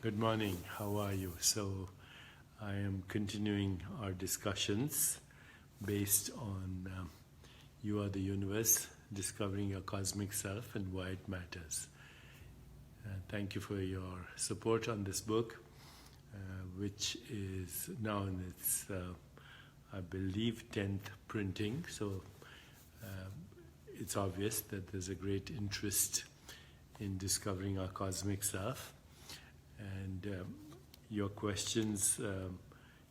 Good morning. How are you? So, I am continuing our discussions based on You Are the Universe, Discovering Your Cosmic Self and Why It Matters. Thank you for your support on this book, which is now in its, I believe, 10th printing. So, it's obvious that there's a great interest in discovering our cosmic self. And your questions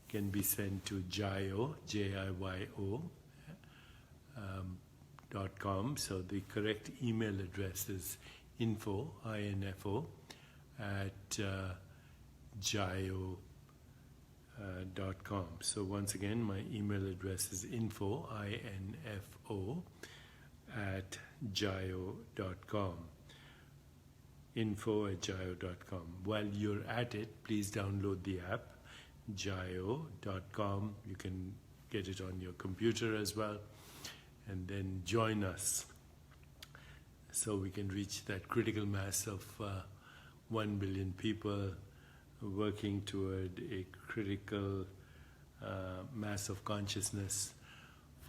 can be sent to Jiyo, Jiyo, .com. So the correct email address is info, I-N-F-O, at jiyo.com. So once again, my email address is info, I-N-F-O, at jiyo.com. info@jiyo.com. While you're at it, please download the app, jiyo.com. You can get it on your computer as well, and then join us so we can reach that critical mass of 1 billion people working toward a critical mass of consciousness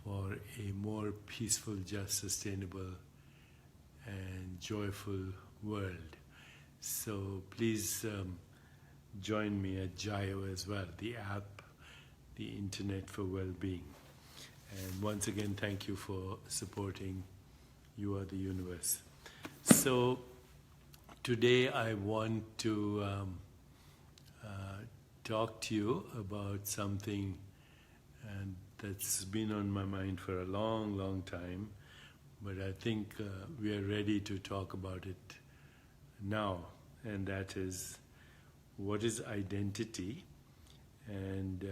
for a more peaceful, just, sustainable, and joyful world. So please join me at Jiyo as well, the app, the internet for well-being. And once again, thank you for supporting You Are the Universe. So today I want to talk to you about something that's been on my mind for a long, long time, but I think we are ready to talk about it now, and that is, what is identity, and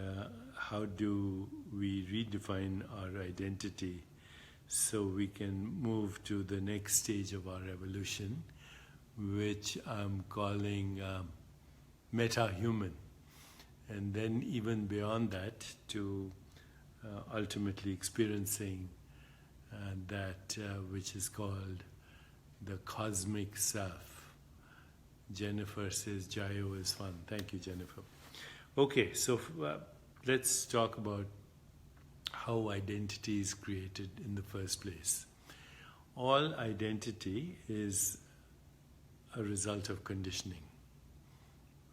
how do we redefine our identity so we can move to the next stage of our evolution, which I'm calling Metahuman, and then even beyond that to ultimately experiencing that which is called the cosmic self. Jennifer says Jiyo is fun. Thank you, Jennifer. Okay, so let's talk about how identity is created in the first place. All identity is a result of conditioning.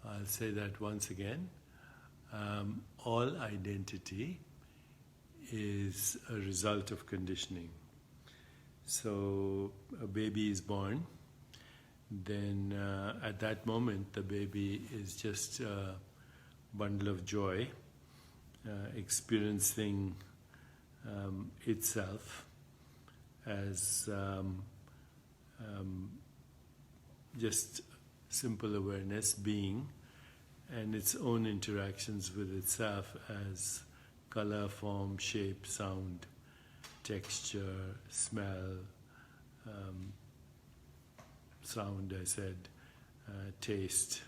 I'll say that once again. All identity is a result of conditioning. So a baby is born. Then at that moment the baby is just a bundle of joy, experiencing itself as just simple awareness, being, and its own interactions with itself as color, form, shape, sound, texture, smell, sound, I said, taste.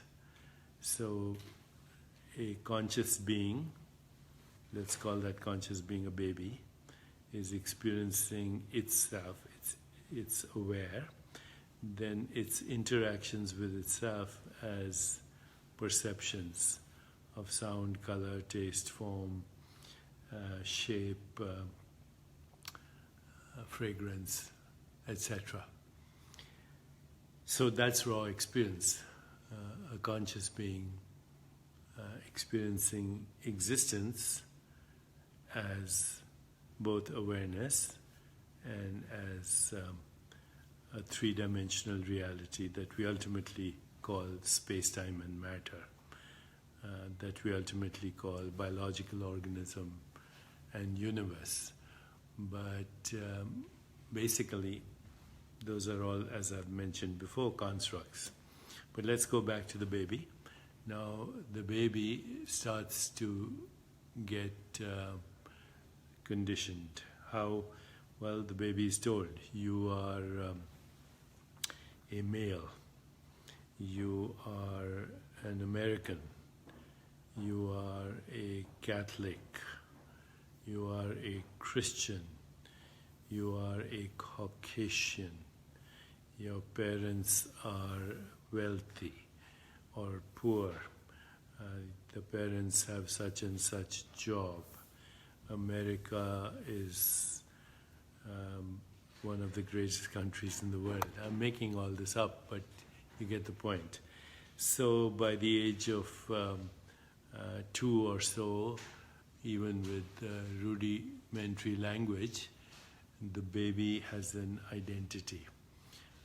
So a conscious being, let's call that conscious being a baby, is experiencing itself, it's aware, then its interactions with itself as perceptions of sound, color, taste, form, shape, fragrance, etc. So that's raw experience, a conscious being experiencing existence as both awareness and as a three-dimensional reality that we ultimately call space-time and matter, that we ultimately call biological organism and universe. But basically, those are all, as I've mentioned before, constructs. But let's go back to the baby. Now the baby starts to get conditioned. How? Well, the baby is told, you are a male, you are an American, you are a Catholic, you are a Christian, you are a Caucasian, your parents are wealthy, or poor. The parents have such and such job. America is one of the greatest countries in the world. I'm making all this up, but you get the point. So by the age of 2 or so, even with rudimentary language, the baby has an identity,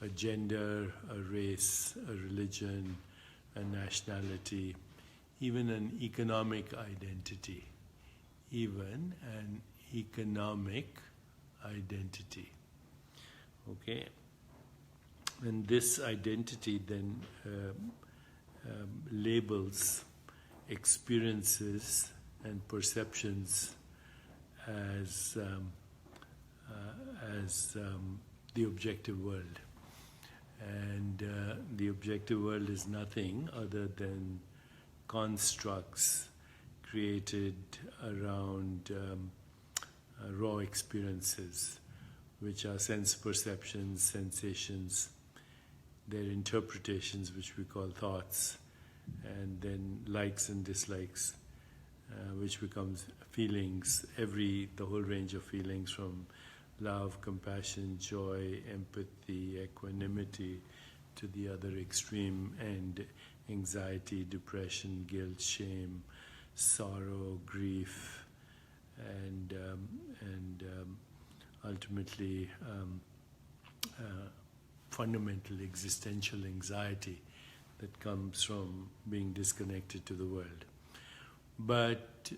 a gender, a race, a religion, a nationality, even an economic identity. Even an economic identity. Okay? And this identity then labels experiences and perceptions as the objective world. And the objective world is nothing other than constructs created around raw experiences, which are sense perceptions, sensations, their interpretations, which we call thoughts, and then likes and dislikes, which becomes feelings, the whole range of feelings from love, compassion, joy, empathy, equanimity, to the other extreme end, anxiety, depression, guilt, shame, sorrow, grief, and ultimately fundamental existential anxiety that comes from being disconnected to the world. But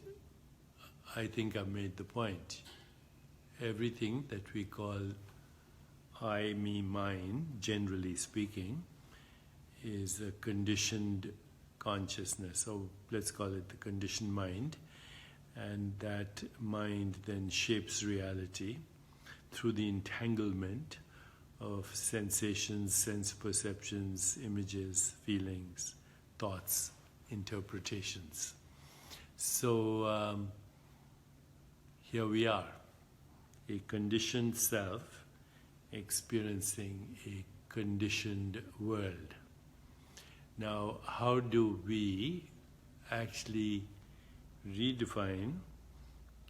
I think I've made the point. Everything that we call I, me, mine, generally speaking, is a conditioned consciousness. So let's call it the conditioned mind. And that mind then shapes reality through the entanglement of sensations, sense perceptions, images, feelings, thoughts, interpretations. So here we are, a conditioned self experiencing a conditioned world. Now, how do we actually redefine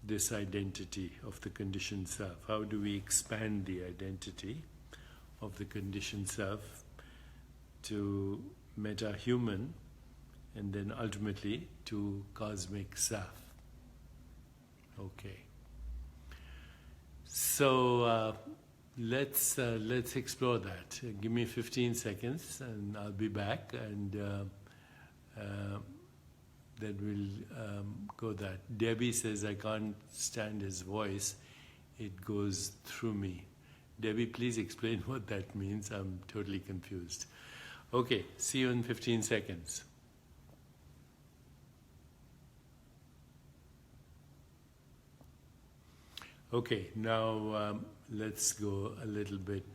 this identity of the conditioned self? How do we expand the identity of the conditioned self to metahuman and then ultimately to cosmic self? Okay. So let's explore that. Give me 15 seconds and I'll be back, and then we'll go that. Debbie says, I can't stand his voice. It goes through me. Debbie, please explain what that means. I'm totally confused. Okay, see you in 15 seconds. Okay, now let's go a little bit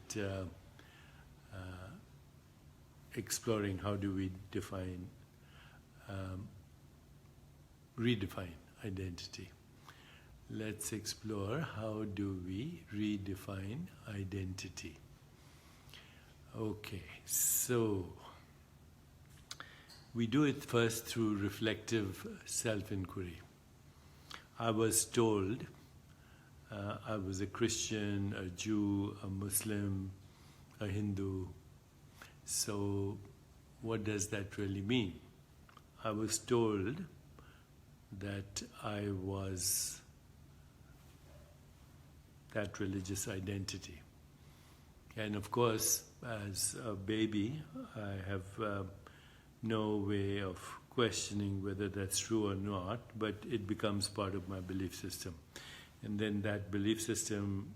exploring how do we redefine identity. Let's explore how do we redefine identity. Okay, so we do it first through reflective self-inquiry. I was told I was a Christian, a Jew, a Muslim, a Hindu. So what does that really mean? I was told that I was that religious identity. And of course, as a baby, I have no way of questioning whether that's true or not, but it becomes part of my belief system. And then that belief system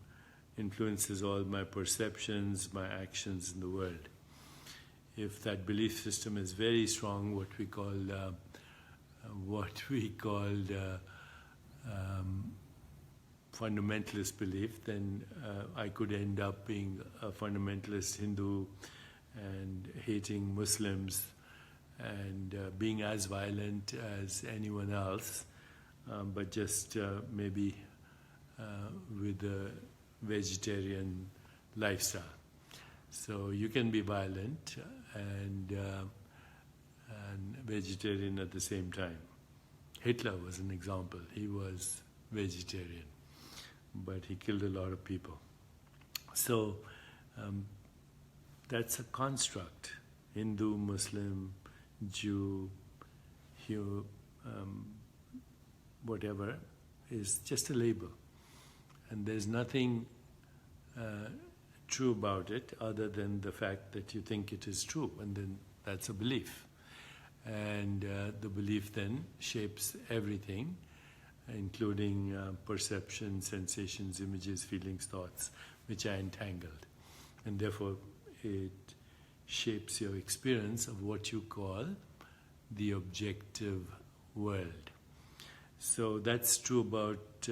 influences all my perceptions, my actions in the world. If that belief system is very strong, what we call fundamentalist belief, then I could end up being a fundamentalist Hindu and hating Muslims and being as violent as anyone else, but just maybe with a vegetarian lifestyle. So you can be violent and vegetarian at the same time. Hitler was an example. He was vegetarian, but he killed a lot of people. So that's a construct. Hindu, Muslim, Jew, whatever, is just a label. And there's nothing true about it other than the fact that you think it is true, and then that's a belief. And the belief then shapes everything, including perception, sensations, images, feelings, thoughts, which are entangled. And therefore, it shapes your experience of what you call the objective world. So that's true about,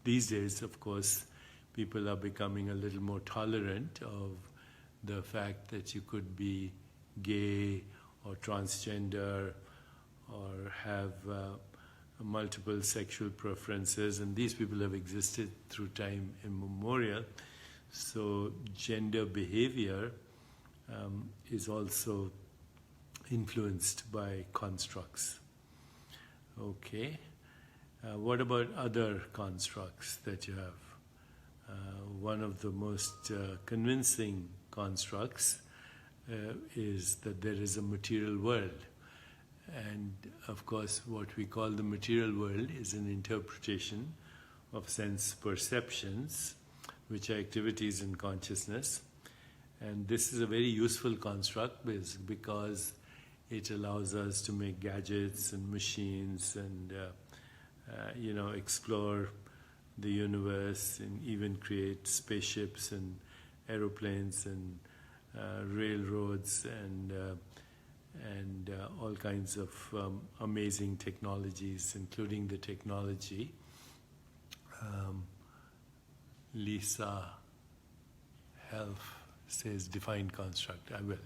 these days, of course, people are becoming a little more tolerant of the fact that you could be gay or transgender or have multiple sexual preferences, and these people have existed through time immemorial. So gender behavior is also influenced by constructs. Okay. What about other constructs that you have? One of the most convincing constructs is that there is a material world. And of course, what we call the material world is an interpretation of sense perceptions, which are activities in consciousness. And this is a very useful construct because it allows us to make gadgets and machines and explore the universe and even create spaceships and aeroplanes and railroads and all kinds of amazing technologies, including the technology. Lisa Health says defined construct. I will.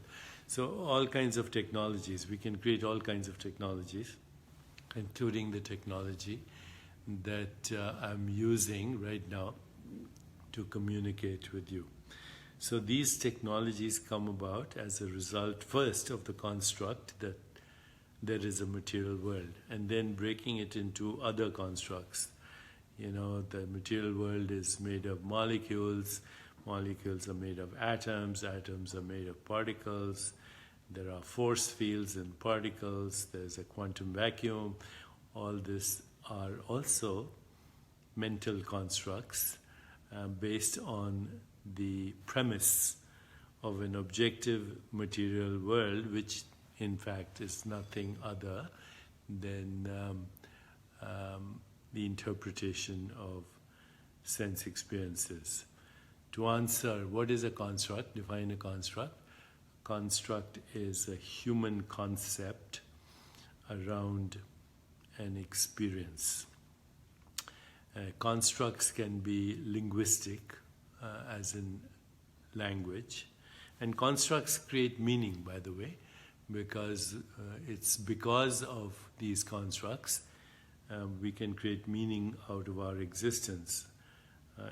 So all kinds of technologies. We can create all kinds of technologies, including the technology that I'm using right now to communicate with you. So these technologies come about as a result, first, of the construct that there is a material world, and then breaking it into other constructs. The material world is made of molecules. Molecules are made of atoms. Atoms are made of particles. There are force fields in particles. There's a quantum vacuum. All this are also mental constructs based on the premise of an objective material world, which in fact is nothing other than the interpretation of sense experiences. To answer what is a construct, define a construct. Construct is a human concept around an experience. Constructs can be linguistic, as in language, and constructs create meaning, by the way, because it's because of these constructs we can create meaning out of our existence.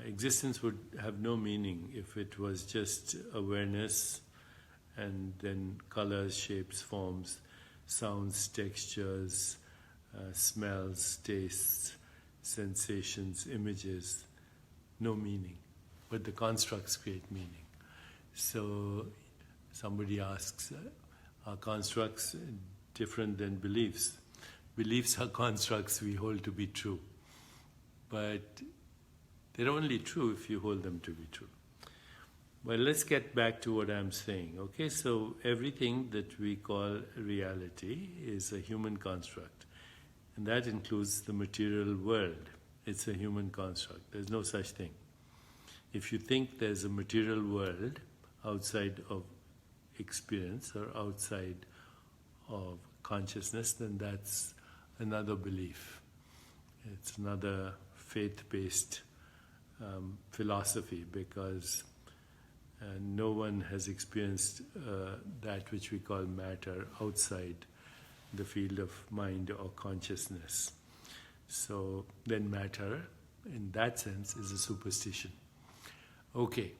Existence would have no meaning if it was just awareness and then colors, shapes, forms, sounds, textures, smells, tastes, sensations, images, no meaning. But the constructs create meaning. So somebody asks, are constructs different than beliefs? Beliefs are constructs we hold to be true. But they're only true if you hold them to be true. Well, let's get back to what I'm saying. Okay, so everything that we call reality is a human construct. And that includes the material world. It's a human construct. There's no such thing. If you think there's a material world outside of experience or outside of consciousness, then that's another belief. It's another faith-based philosophy, because no one has experienced that which we call matter outside the field of mind or consciousness. So then matter, in that sense, is a superstition. Okay,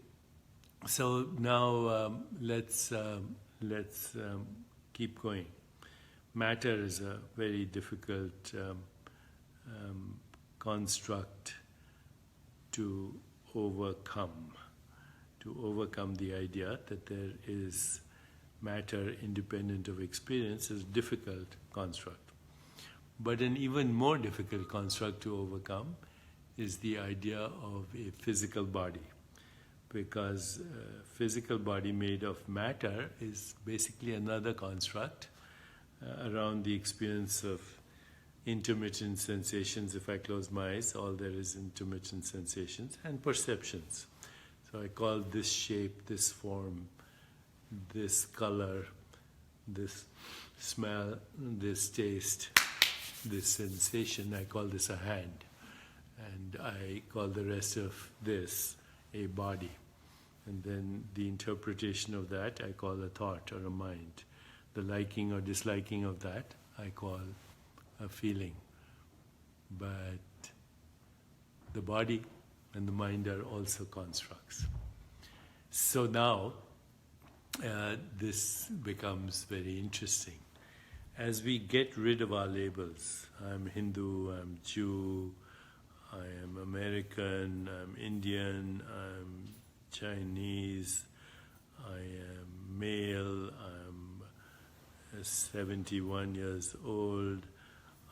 so now let's keep going. matter is a very difficult construct to overcome the idea that there is matter independent of experience is a difficult construct. But an even more difficult construct to overcome is the idea of a physical body, because a physical body made of matter is basically another construct around the experience of intermittent sensations. If I close my eyes, all there is intermittent sensations and perceptions. So I call this shape, this form, this color, this smell, this taste, this sensation, I call this a hand. And I call the rest of this a body. And then the interpretation of that I call a thought or a mind. The liking or disliking of that I call a feeling. But the body and the mind are also constructs. So now this becomes very interesting. As we get rid of our labels, I'm Hindu, I'm Jew, I am American, I'm Indian, I'm Chinese, I am male, I'm 71 years old,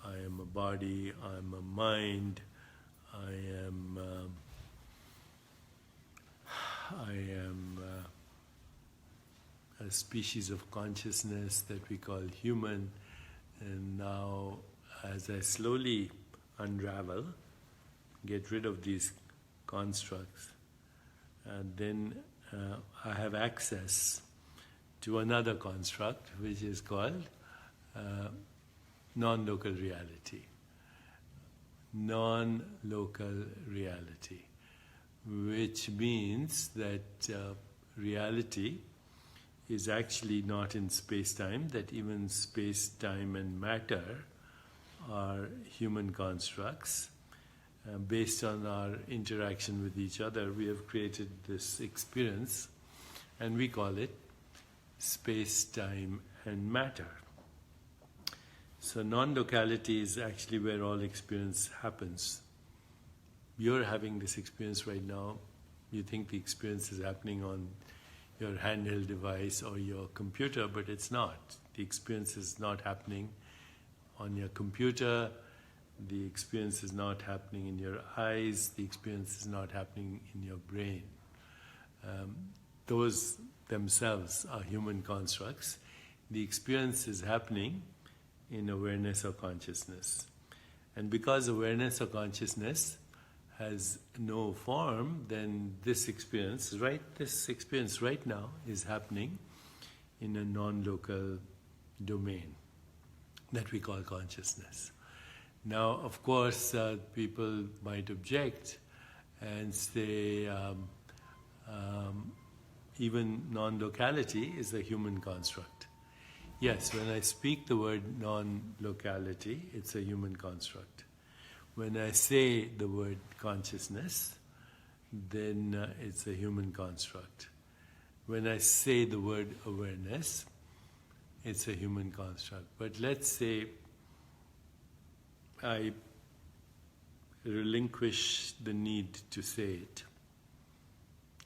I am a body, I'm a mind, I am a species of consciousness that we call human. And now, as I slowly unravel, get rid of these constructs, and then I have access to another construct which is called non-local reality. Non-local reality, which means that reality is actually not in space-time, that even space-time and matter are human constructs. Based on our interaction with each other, we have created this experience, and we call it space-time and matter. So non-locality is actually where all experience happens. You're having this experience right now. You think the experience is happening on your handheld device or your computer, but it's not. The experience is not happening on your computer. The experience is not happening in your eyes. The experience is not happening in your brain. Those themselves are human constructs. The experience is happening in awareness or consciousness. And because awareness or consciousness has no form, then this experience right now is happening in a non-local domain that we call consciousness. Now, of course, people might object and say even non-locality is a human construct. Yes, when I speak the word non-locality, it's a human construct. When I say the word consciousness, then it's a human construct. When I say the word awareness, it's a human construct. But let's say I relinquish the need to say it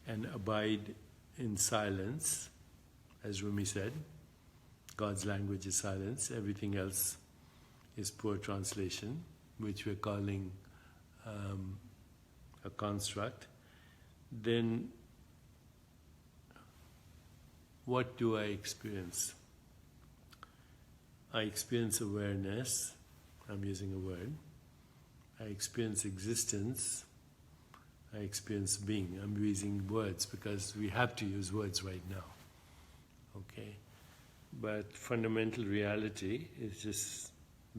and abide in silence, as Rumi said. God's language is silence, everything else is poor translation, which we're calling a construct. Then what do I experience? I experience awareness. I'm using a word. I experience existence. I experience being. I'm using words because we have to use words right now. Okay? But fundamental reality is just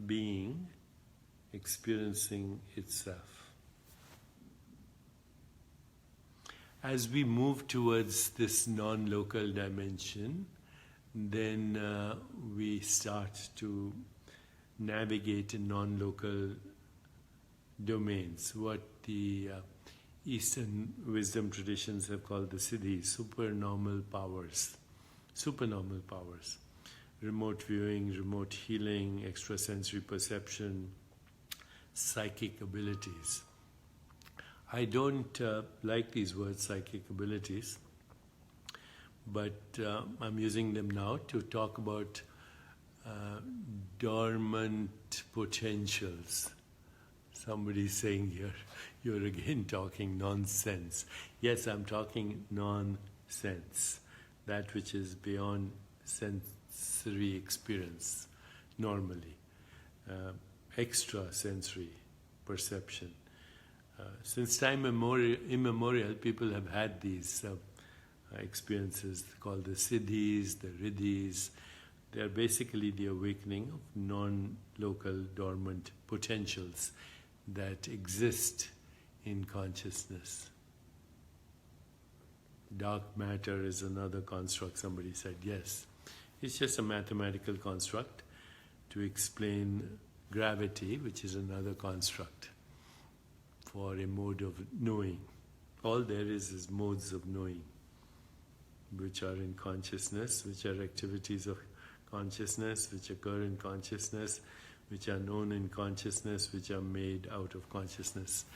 being, experiencing itself. As we move towards this non-local dimension, then we start to navigate in non-local domains, what the Eastern wisdom traditions have called the siddhis, supernormal powers. Supernormal powers. remote viewing, remote healing, extrasensory perception, psychic abilities. I don't like these words, psychic abilities, but I'm using them now to talk about dormant potentials. Somebody's saying you're again talking nonsense. Yes, I'm talking nonsense, that which is beyond sensory experience normally, extrasensory perception. Since time immemorial, people have had these experiences called the siddhis, the riddhis. They are basically the awakening of non-local dormant potentials that exist in consciousness. Dark matter is another construct, somebody said. Yes, it's just a mathematical construct to explain gravity, which is another construct for a mode of knowing. All there is modes of knowing, which are in consciousness, which are activities of consciousness, which occur in consciousness, which are known in consciousness, which are made out of consciousness,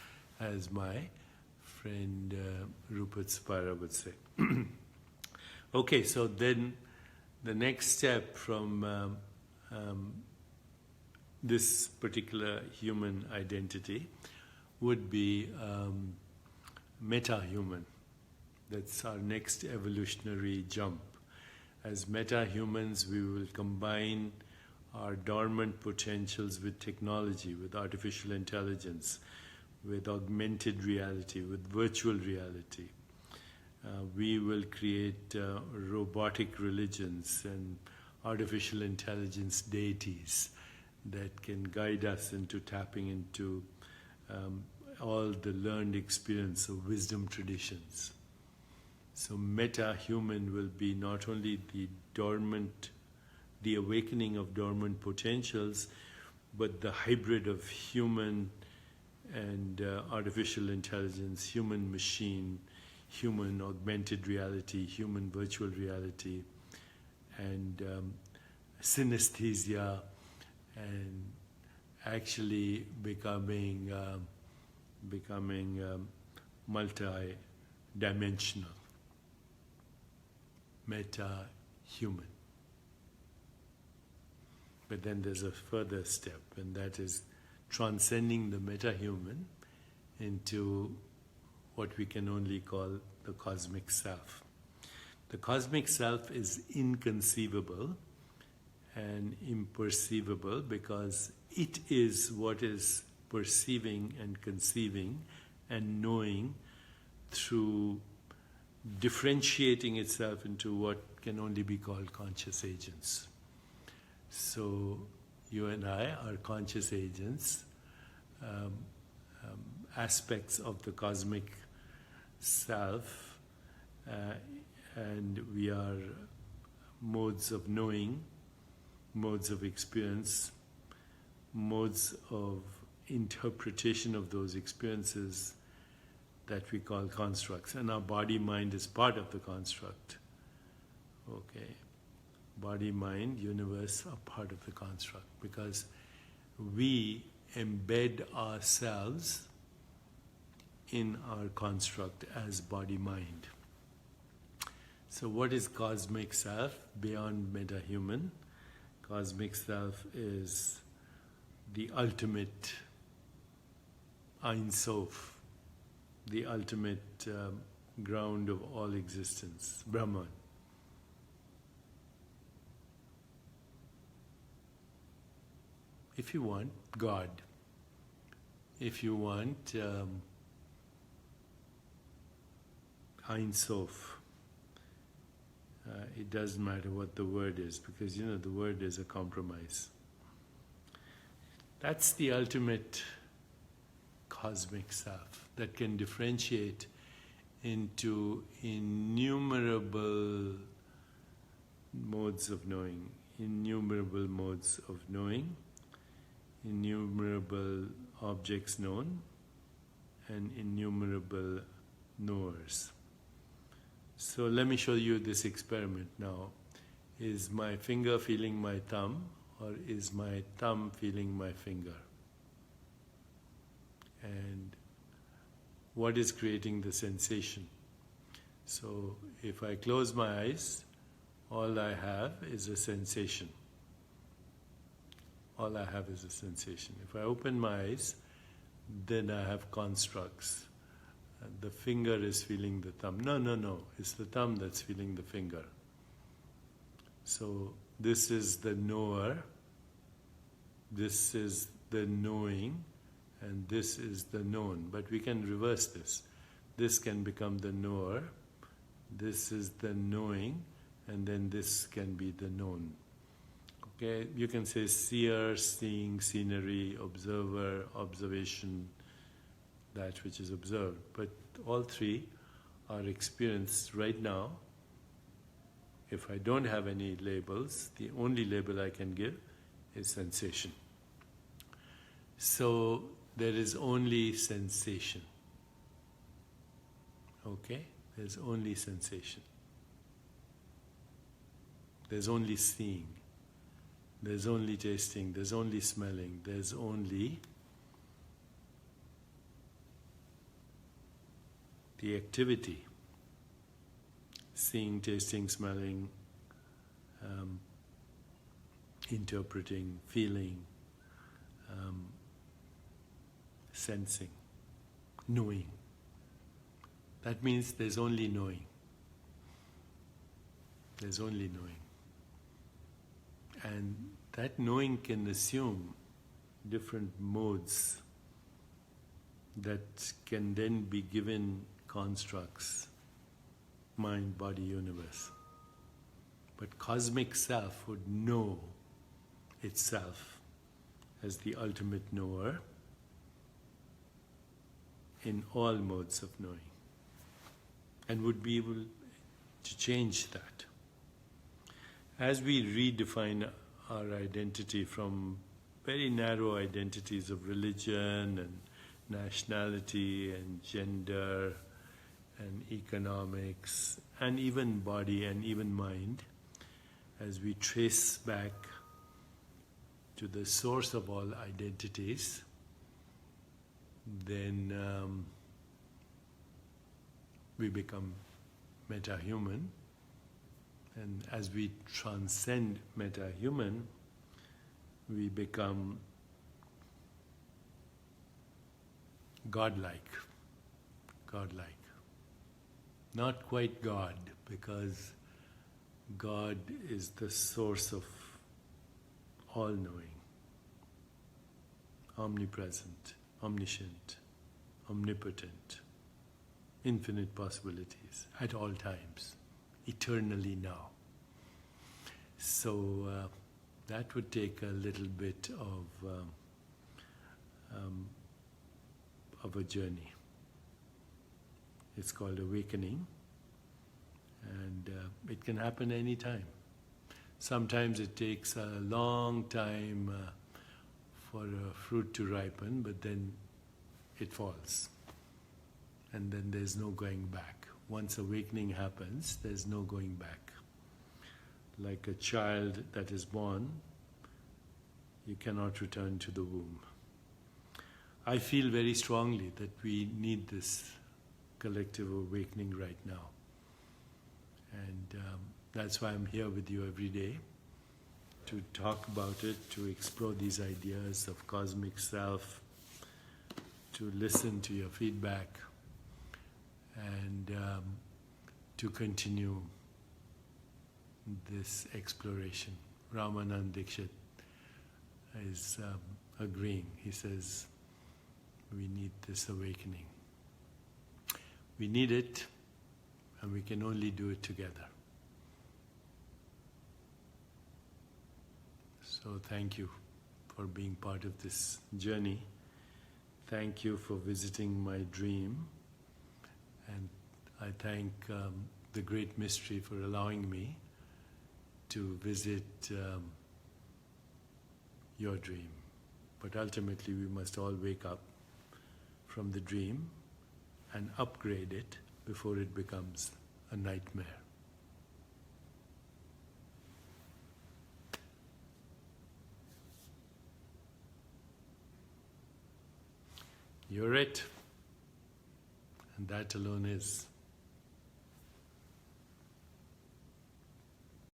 as my friend Rupert Spira would say. Okay, so then the next step from this particular human identity would be metahuman. That's our next evolutionary jump. As metahumans, we will combine our dormant potentials with technology, with artificial intelligence, with augmented reality, with virtual reality. We will create robotic religions and artificial intelligence deities that can guide us into tapping into all the learned experience of wisdom traditions. So meta-human will be not only the awakening of dormant potentials, but the hybrid of human and artificial intelligence, human machine, human augmented reality, human virtual reality, and synesthesia, and actually becoming multi-dimensional, meta-human. But then there's a further step, and that is transcending the meta-human into what we can only call the cosmic self. The cosmic self is inconceivable and imperceivable because it is what is perceiving and conceiving and knowing through differentiating itself into what can only be called conscious agents. So you and I are conscious agents, aspects of the cosmic self, and we are modes of knowing, modes of experience, modes of interpretation of those experiences that we call constructs. And our body-mind is part of the construct. Okay. Body, mind, universe are part of the construct because we embed ourselves in our construct as body-mind. So what is cosmic self beyond metahuman? Cosmic self is the ultimate Ein Sof, the ultimate ground of all existence, Brahman. If you want, God. If you want, Ein Sof. It doesn't matter what the word is, because the word is a compromise. That's the ultimate cosmic self that can differentiate into innumerable modes of knowing, innumerable objects known, and innumerable knowers. So let me show you this experiment now. Is my finger feeling my thumb, or is my thumb feeling my finger? And what is creating the sensation? So if I close my eyes, all I have is a sensation. All I have is a sensation. If I open my eyes, then I have constructs. The finger is feeling the thumb. No. It's the thumb that's feeling the finger. So this is the knower, this is the knowing, and this is the known. But we can reverse this. This can become the knower, this is the knowing, and then this can be the known. Okay, you can say seer, seeing, scenery, observer, observation, that which is observed. But all three are experienced right now. If I don't have any labels, the only label I can give is sensation. So there is only sensation. Okay? There's only sensation. There's only seeing. There's only tasting. There's only smelling. There's only the activity. Seeing, tasting, smelling, interpreting, feeling, sensing, knowing. That means there's only knowing. There's only knowing. And that knowing can assume different modes that can then be given constructs. Mind, body, universe. But cosmic self would know itself as the ultimate knower in all modes of knowing, and would be able to change that. As we redefine our identity from very narrow identities of religion and nationality and gender and economics, and even body and even mind, as we trace back to the source of all identities, then we become metahuman. And as we transcend metahuman, we become godlike. Godlike. Not quite God, because God is the source of all knowing, omnipresent, omniscient, omnipotent, infinite possibilities at all times, eternally now. So that would take a little bit of a journey. It's called awakening, and it can happen any time. Sometimes it takes a long time for a fruit to ripen, but then it falls, and then there's no going back. Once awakening happens, there's no going back. Like a child that is born, you cannot return to the womb. I feel very strongly that we need this collective awakening right now. And that's why I'm here with you every day, to talk about it, to explore these ideas of cosmic self, to listen to your feedback, and to continue this exploration. Ramanand Dixit is agreeing. He says, we need this awakening. We need it, and we can only do it together. So thank you for being part of this journey. Thank you for visiting my dream. And I thank the Great Mystery for allowing me to visit your dream. But ultimately we must all wake up from the dream and upgrade it before it becomes a nightmare. you're it. And that alone is